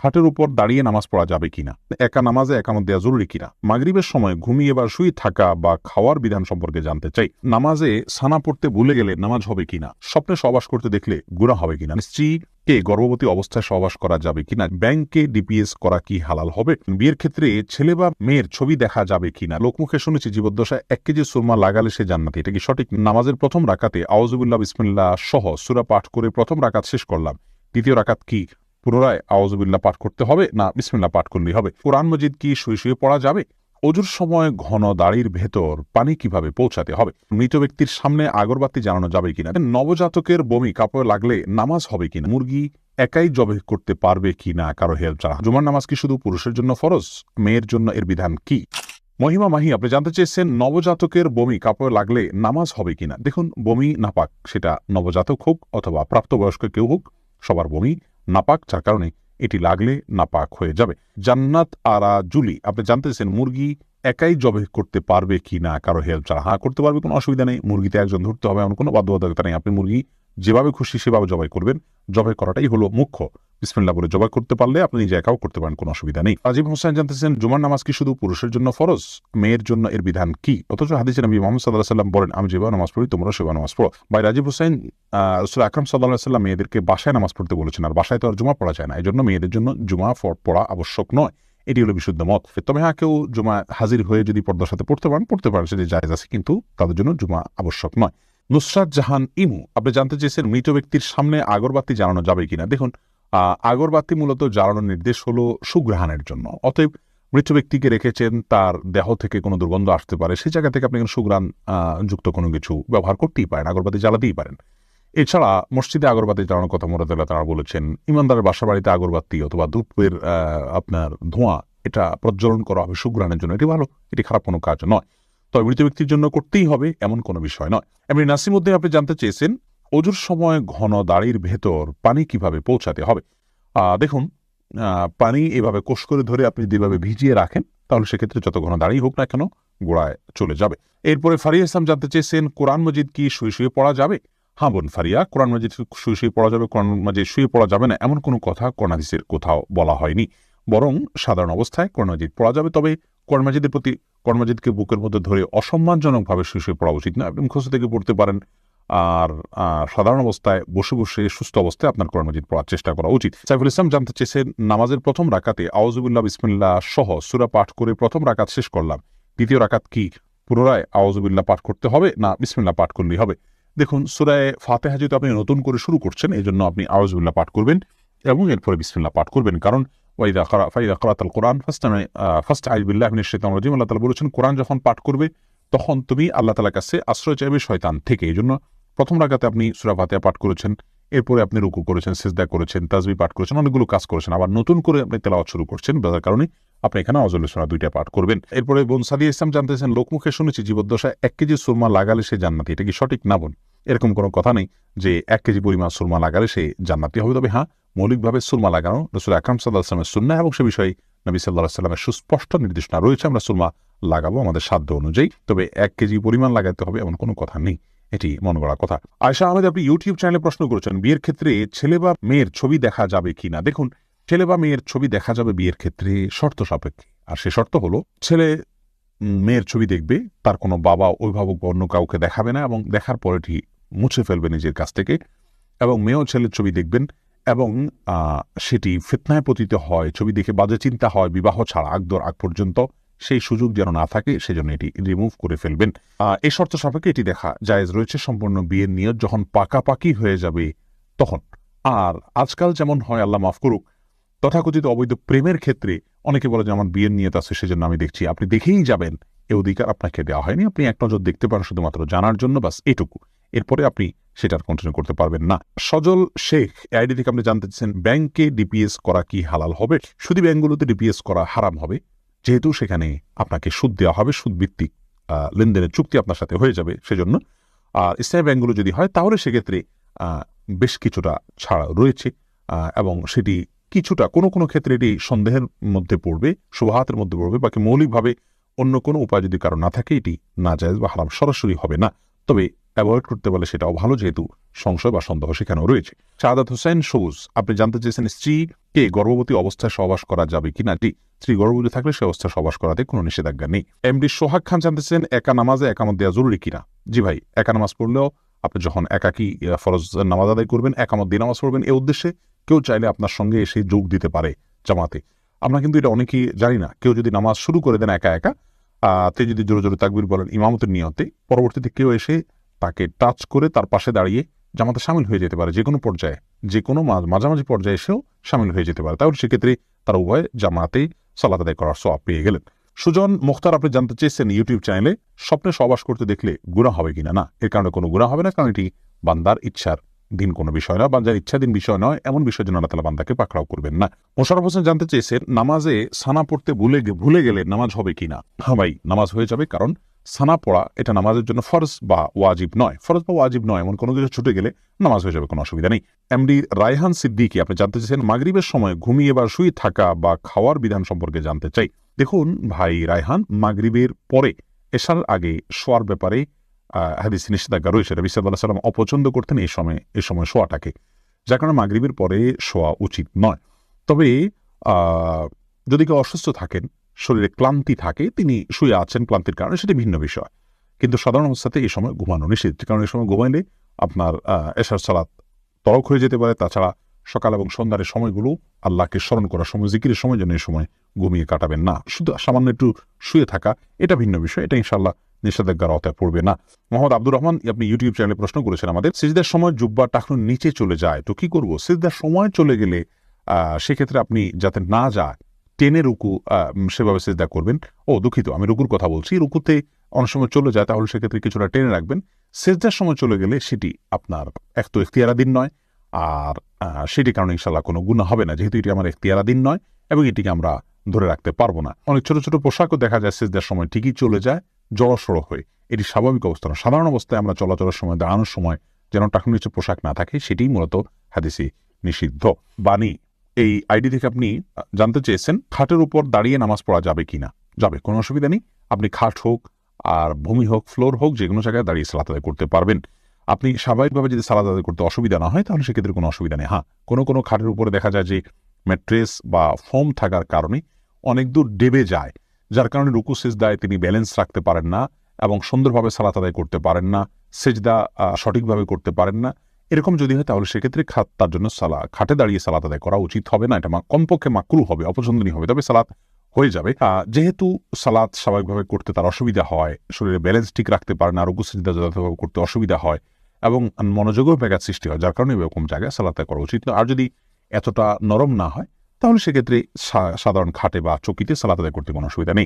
খাটের উপর দাঁড়িয়ে নামাজ পড়া যাবে কিনা, একা নামাজে একামত দেওয়া জরুরি কিনা, মাগরিবের সময় ঘুমিয়ে বা শুয়ে থাকা বা খাওয়ার বিধান সম্পর্কে জানতে চাই, নামাজে সানা পড়তে ভুলে গেলে নামাজ হবে কিনা, স্বপ্নে সহবাস করতে দেখলে গুনাহ হবে কিনা, স্ত্রীকে গর্ভবতী অবস্থায় সহবাস করা যাবে কিনা, ব্যাংকে ডিপিএস করা কি হালাল হবে, বিয়ের ক্ষেত্রে ছেলে বা মেয়ের ছবি দেখা যাবে কিনা, লোকমুখে শুনেছি জীবদ্দশায় 1 কেজি সুরমা লাগালে সে জান্নাতি, এটা কি সঠিক, নামাজের প্রথম রাকাতে আউযুবিল্লাহ বিসমিল্লাহ সহ সূরা পাঠ করে প্রথম রাকাত শেষ করলাম, দ্বিতীয় রাকাত কি পুনরায় আউযুবিল্লাহ পাঠ করতে হবে না বিসমিল্লাহ পাঠ করলেই হবে, কোরআন মজিদ কি শুয়ে শুয়ে পড়া যাবে, অজুর সময় ঘন দাড়ির ভেতর পানি কিভাবে পৌঁছাতে হবে, মৃত ব্যক্তির সামনে আগরবাতি জ্বালানো যাবে কিনা, নবজাতকের বমি কাপড়ে লাগলে নামাজ হবে কিনা, মুরগি একাই জবে করতে পারবে কিনা কারো হেল্প ছাড়া, জুমার নামাজ কি শুধু পুরুষের জন্য ফরজ, মেয়ের জন্য এর বিধান কি। মহিমা মাহি আপনি জানতে চেয়েছেন নবজাতকের বমি কাপড়ে লাগলে নামাজ হবে কিনা। দেখুন, বমি নাপাক, সেটা নবজাতক হোক অথবা প্রাপ্তবয়স্ক কেউ হোক, সবার বমি নাপাক, যার কারণে এটি লাগলে নাপাক হয়ে যাবে। জান্নাত আরা জুলি আপনি জানতে চেয়েছেন মুরগি একাই জবে করতে পারবে কি না কারো হেল্প ছাড়া। হ্যাঁ, করতে পারবে, কোনো অসুবিধা নেই। মুরগিতে একজন ধরতে হবে এমন কোনো বাধ্যবাধকতা নেই। আপনি মুরগি যেভাবে খুশি সেভাবে জবাই করবেন, জবাই করাটাই হলো মুখ্য। বিসমিল্লাহ বলে জবাই করতে পারলে আপনি নিজে একাও করতে পারেন, কোনো অসুবিধা নেই। রাজীব হোসেন জানতেছেন জুমার নামাজ কি শুধু পুরুষের জন্য ফরজ, মেয়ের জন্য এর বিধান কি, অথচ হাদিসে নবী মুহাম্মদ সাল্লাল্লাহু আলাইহি ওয়াসাল্লাম বলেন আমি যেভাবে নামাজ পড়ি তোমরা সেভাবে নামাজ পড়ো। ভাই রাজীব হোসেন, রাসূল আকরাম সাল্লাল্লাহু আলাইহি ওয়াসাল্লাম মেয়েদেরকে বাসায় নামাজ পড়তে বলেছেন, আর বাসায় তো আর জুমা পড়া যায় না, এই জন্য মেয়েদের জন্য জুমা পড়া আবশ্যক নয়, এটি হলো বিশুদ্ধ মত। তবে হ্যাঁ, কেউ জুমা হাজির হয়ে যদি পর্দার সাথে পড়তে পারেন সেটি জায়েজ আছে, কিন্তু তাদের জন্য জুমা আবশ্যক নয়। নুসরাত জাহান ইমু আপনি জানতে চেয়েছেন মৃত ব্যক্তির সামনে আগরবাতি জ্বালানো যাবে কিনা। দেখুন, আগরবাতি মূলত জ্বালানোর নির্দেশ হলো সুঘ্রাণের জন্য, অতএব মৃত ব্যক্তিকে রেখেছেন, তার দেহ থেকে কোনো দুর্গন্ধ আসতে পারে, সেই জায়গা থেকে আপনি সুঘ্রাণ যুক্ত কোনো কিছু ব্যবহার করতেই পারেন, আগরবাতি জ্বালাতেই পারেন। এছাড়া মসজিদে আগরবাতি জ্বালানোর কথা মুরাদুল্লাহ তারা বলেছেন। ইমানদারের বাসা বাড়িতে আগরবাতি অথবা ধূপের আপনার ধোঁয়া এটা প্রজ্বলন করা হবে সুঘ্রাণের জন্য, এটি ভালো, এটি খারাপ কোনো কাজ নয়। তবে মৃত ব্যক্তির জন্য করতেই হবে এমন কোনো বিষয় নয়। এমনি নাসিমউদ্দিন আপনি জানতে চেয়েছেন অজুর সময় ঘন দাড়ির ভেতর পানি কিভাবে পৌঁছাতে হবে। দেখুন, পানি এভাবে কোষ করে ধরে আপনি যেভাবে ভিজিয়ে রাখেন, তাহলে সেক্ষেত্রে যত ঘন দাড়ি হোক না কেন গোড়ায় চলে যাবে। এরপরে ফারিয়া ইসলাম জানতে চেয়েছেন কোরআন মজিদ কি শুয়ে শুয়ে পড়া যাবে। হ্যাঁ বোন ফারিয়া, কোরআন মজিদ শুয়ে শুয়ে পড়া যাবে, কোরআন মজিদ শুয়ে পড়া যাবে না এমন কোনো কথা কোরআন হাদিসের কোথাও বলা হয়নি, বরং সাধারণ অবস্থায় কোরআন মজিদ পড়া যাবে। তবে কোরআন মজিদের প্রতি কোরআন মজিদকে বুকের মধ্যে ধরে অসম্মানজনকভাবে শুয়ে শুয়ে পড়া উচিত না। আপনি মুখস্থ থেকে পড়তে পারেন, আর সাধারণ অবস্থায় বসে বসে সুস্থ অবস্থায় আপনার কোরআন মজিদ পড়ার চেষ্টা করা উচিত। সাইফুল ইসলাম জানতে চেয়েছেন নামাজের প্রথম রাকাতে আউযুবিল্লাহ বিসমিল্লাহ সহ সূরা পাঠ করে প্রথম রাকাত শেষ করলাম, দ্বিতীয় রাকাত কি পুনরায় আউযুবিল্লাহ পাঠ করতে হবে না বিসমিল্লাহ পাঠ করলেই হবে। দেখুন, সূরায়ে ফাতিহা যেহেতু আপনি নতুন করে শুরু করছেন, এই জন্য আপনি আউযুবিল্লাহ পাঠ করবেন এবং এরপরে বিসমিল্লাহ পাঠ করবেন, কারণ ফাইদা ক্রাআতাল কোরআন ফাস্তাইয বিল্লাহি মিনাশ শাইতানির রাজিম, আল্লাহ তাআলা বলেছেন কোরআন যখন পাঠ করবে তখন তুমি আল্লাহ তাআলার কাছে আশ্রয় চাইবে শয়তান থেকে। এই জন্য প্রথম রাকাতে আপনি সূরা ফাতিহা পাঠ করেছেন, এরপরে আপনি রুকু করেছেন, সিজদা করেছেন, তাসবিহ পাঠ করেছেন, অনেকগুলো কাজ করেছেন, আবার নতুন করে আপনি তেলাওয়াত শুরু করছেন, যার কারণে আপনি এখানে আউযুবিল্লাহ সূরা 2টা পাঠ করবেন। এরপরে বোন সাদিয়া ইসলাম জানতেছেন লোকমুখে শুনেছি জীবদ্দশায় 1 কেজি সুরমা লাগালে সে জান্নাতি, এটা কি সঠিক না বোন? এরকম কোনো কথা নেই যে 1 কেজি পরিমাণ সুরমা লাগালে সে জান্নাতি হবে। তবে হ্যাঁ, মৌলিকভাবে সুরমা লাগানো রাসূল আকরাম সাল্লাল্লাহু আলাইহি ওয়াসাল্লামের সুন্নাহ এবং সে বিষয়ে নবী সাল্লাল্লাহু আলাইহি ওয়াসাল্লামের সুস্পষ্ট নির্দেশনা রয়েছে, আমরা সুরমা লাগাবো আমাদের সাধ্য অনুযায়ী। তবে 1 কেজি পরিমাণ লাগাতে হবে এমন কোনো কথা নেই, এটি মন গড়া কথা। আয়েশা আহমেদ আপনি ইউটিউব চ্যানেলে প্রশ্ন করেছেন বিয়ের ক্ষেত্রে ছেলে বা মেয়ের ছবি দেখা যাবে কিনা। দেখুন, ছেলে বা মেয়ের ছবি দেখা যাবে বিয়ের ক্ষেত্রে শর্ত সাপেক্ষে, আর সে শর্ত হলো ছেলে মেয়ের ছবি দেখবে, তার কোনো বাবা অভিভাবক বা অন্য কাউকে দেখাবে না এবং দেখার পর এটি মুছে ফেলবে নিজের কাছ থেকে, এবং মেয়েও ছেলের ছবি দেখবেন এবং সেটি ফিতনায় পতিত হয়, ছবি দেখে বাজে চিন্তা হয়, বিবাহ ছাড়া আগ পর্যন্ত সেই সুযোগ যেন না থাকে সেজন্য এটি রিমুভ করে ফেলবেন। এই শর্ত সাপেক্ষে এটি দেখা জায়েজ রয়েছে সম্পূর্ণ বিয়ের নিয়ত যখন পাকাপাকি হয়ে যাবে তখন। আর আজকাল যেমন হয়, আল্লাহ মাফ করুক, তথাকথিত অবৈধ প্রেমের ক্ষেত্রে অনেকে বলে যে আমার বিয়ের নিয়ত আছে সেজন্য আমি দেখছি, আপনি দেখেই যাবেন, এ অধিকার আপনাকে দেওয়া হয়নি। আপনি এক নজর দেখতে পারেন শুধুমাত্র জানার জন্য, বাস এটুকু, এরপরে আপনি সেটার কন্টিনিউ করতে পারবেন না। সজল শেখ আইডি থেকে আপনি জানতে চাচ্ছেন ব্যাংকে ডিপিএস করা কি হালাল হবে। শুধু ব্যাংকগুলোতে ডিপিএস করা হারাম হবে, যেহেতু সেখানে আপনাকে সুদ দেওয়া হবে, সুদ ভিত্তিক লেনদেনের চুক্তি আপনার সাথে হয়ে যাবে সেজন্য। আর ইসলামী ব্যাংকগুলো যদি হয় তাহলে সেক্ষেত্রে বেশ কিছুটা ছাড় রয়েছে, এবং সেটি কিছুটা কোনো কোনো ক্ষেত্রে এটি সন্দেহের মধ্যে পড়বে, শুবহাতের মধ্যে পড়বে, বাকি মৌলিকভাবে অন্য কোনো উপায় যদি কারো না থাকে এটি নাজায়েজ বা হারাম সরাসরি হবে না। তবে অ্যাভয়েড করতে পারলে সেটাও ভালো, যেহেতু সংশয় বা সন্দেহ সেখানেও রয়েছে। শাহাদাত হোসেন সবুজ, আপনি জানতে চেয়েছেন স্ত্রীকে গর্ভবতী অবস্থায় সহবাস করা যাবে কিনা। স্ত্রী গর্ভবতী থাকলে সে অবস্থায় সহবাস করাতে কোনো নিষেধাজ্ঞা নেই। এমডি সোহাগ খান জানতেছেন একা নামাজে একামত দেওয়া জরুরি কিনা। জি ভাই, একা নামাজ পড়লেও আপনি যখন একাকী ফরজ নামাজ আদায় করবেন, একামত দিয়ে নামাজ পড়বেন, এই উদ্দেশ্যে কেউ চাইলে আপনার সঙ্গে এসে যোগ দিতে পারে জামাতে। আমরা কিন্তু এটা অনেকেই জানি না। কেউ যদি নামাজ শুরু করে দেন একা একা, তে যদি জোরে জোরে তাকবীর বলেন ইমামতের নিয়তে, পরবর্তীতে কেউ এসে তাকে টাচ করে তার পাশে দাঁড়িয়ে জামাতে শামিল হয়ে যেতে পারে, যে কোনো পর্যায়ে, যে কোনো মাঝামাঝি পর্যায়ে এসেও শামিল হয়ে যেতে পারে। তাহলে সেক্ষেত্রে তার উভয় জামাতে সালাত আদায় করার সওয়াব পেয়ে গেলেন। সুজন মুখতার, আপনি জানতে চেয়েছেন ইউটিউব চ্যানেলে স্বপ্নে সহবাস করতে দেখলে গুনাহ হবে কিনা। না, এর কারণে কোনো গুনাহ হবে না, কারণ এটি বান্দার ইচ্ছার দিন কোনো বিষয় নয়, বান্দার ইচ্ছাধীন বিষয় নয়, এমন বিষয়ের জন্য আল্লাহ তাআলা বান্দাকে পাকড়াও করবেন না। মোশাররফ হোসেন জানতে চেয়েছেন নামাজে সানা পড়তে ভুলে গেলে নামাজ হবে কিনা। হ্যাঁ ভাই, নামাজ হয়ে যাবে, কারণ সানা পড়া এটা নামাজের জন্য ফরজ বা ওয়াজিব নয়। ফরজ বা ওয়াজিব নয় এমন কোনো কিছু ছুটে গেলে নামাজ হয়ে যাবে, কোনো অসুবিধা নেই। এমডি রায়হান সিদ্দিকী, আপনি জানতে চেয়েছেন মাগরিবের সময় ঘুমিয়ে বা শুয়ে থাকা বা খাওয়ার বিধান সম্পর্কে জানতে চাই। দেখুন ভাই রায়হান, মাগরিবের পরে এশার আগে শোয়ার ব্যাপারে হাদিসে নিষেধাজ্ঞা রয়েছে। নবী সাল্লাল্লাহু আলাইহি ওয়াসাল্লাম অপছন্দ করতেন এই সময় শোয়াটাকে, যার কারণে মাগরিবের পরে শোয়া উচিত নয়। তবে যদি কেউ অসুস্থ থাকেন, শরীরে ক্লান্তি থাকে, তিনি শুয়ে আছেন ক্লান্তির কারণে, সেটি ভিন্ন বিষয়। কিন্তু সাধারণ অবস্থাতে এই সময় ঘুমানো নিষেধ, কারণ এই সময় ঘুমাইলে আপনার এশার সালাত তরক হয়ে যেতে পারে। তাছাড়া সকাল এবং সন্ধ্যার সময়গুলো আল্লাহকে স্মরণ করার সময়, জিকিরের সময় জন্য এই সময় ঘুমিয়ে কাটাবেন না। শুধু সামান্য একটু শুয়ে থাকা এটা ভিন্ন বিষয়, এটা ইনশাআল্লাহ নিষেধাজ্ঞার আওতায় পড়বে না। মোহাম্মদ আব্দুর রহমান, আপনি ইউটিউব চ্যানেলে প্রশ্ন করেছেন আমাদের, সিজদার সময় জুব্বা টাকনুর নিচে চলে যায় তো কি করব। সিজদার সময় চলে গেলে সেক্ষেত্রে আপনি যাতে না যায় টেনে রুকু সেভাবে সিজদা করবেন। দুঃখিত, আমি রুকুর কথা বলছি। রুকুতে অনেক সময় চলে যায়, তাহলে সেক্ষেত্রে কিছুটা টেনে রাখবেন। সিজদার সময় চলে গেলে সেটি আপনার এক তো ইখতিয়ারাধীন নয়, আর সেটি কারণে ইনশাআল্লাহ কোনো গুনাহ হবে না, যেহেতু এটি আমার ইখতিয়ারাধীন নয় এবং এটিকে আমরা ধরে রাখতে পারবো না। অনেক ছোট ছোট পোশাকও দেখা যায় সিজদার সময় ঠিকই চলে যায় জড়সড় হয়ে, এটি স্বাভাবিক অবস্থা না। সাধারণ অবস্থায় আমরা চলাচলের সময়, দাঁড়ানোর সময় যেন টাকনুর নিচে পোশাক না থাকে, সেটিই মূলত হাদিসে নিষিদ্ধ। বাণী, এই আইডি থেকে আপনি জানতে চেয়েছেন খাটের উপর দাঁড়িয়ে নামাজ পড়া যাবে কিনা। যাবে, কোনো অসুবিধা নেই। আপনি খাট হোক আর ভূমি হোক, ফ্লোর হোক, যে কোনো জায়গায় দাঁড়িয়ে সালাত আদায় করতে পারবেন। আপনি স্বাভাবিকভাবে যদি সালাত আদায় করতে অসুবিধা না হয়, তাহলে সেক্ষেত্রে কোনো অসুবিধা নেই। হ্যাঁ, কোনো খাটের উপরে দেখা যায় যে ম্যাট্রেস বা ফোম থাকার কারণে অনেক দূর ডেবে যায়, যার কারণে রুকু সিজদায় তিনি ব্যালেন্স রাখতে পারেন না এবং সুন্দরভাবে সালাত আদায় করতে পারেন না, সিজদা সঠিকভাবে করতে পারেন না। এরকম যদি হয়, তাহলে সেক্ষেত্রে তার জন্য খাটে দাঁড়িয়ে সালাত আদায় করা উচিত হবে না। এটা কমপক্ষে মাকরুহ হবে, অপছন্দনীয় হবে। তবে সালাত হয়ে যাবে। যেহেতু সালাত স্বাভাবিকভাবে করতে তার অসুবিধা হয়, শরীরে ব্যালেন্স ঠিক রাখতে পারে না, রুকু সিজদা যথাযথভাবে করতে অসুবিধা হয় এবং মনোযোগেও ব্যাঘাত সৃষ্টি হয়, যার কারণে এরকম জায়গায় সালাত করা উচিত না। আর যদি এতটা নরম না হয়, তাহলে সেক্ষেত্রে সাধারণ খাটে বা চকিতে সালাত আদায় করতে কোনো অসুবিধা নেই।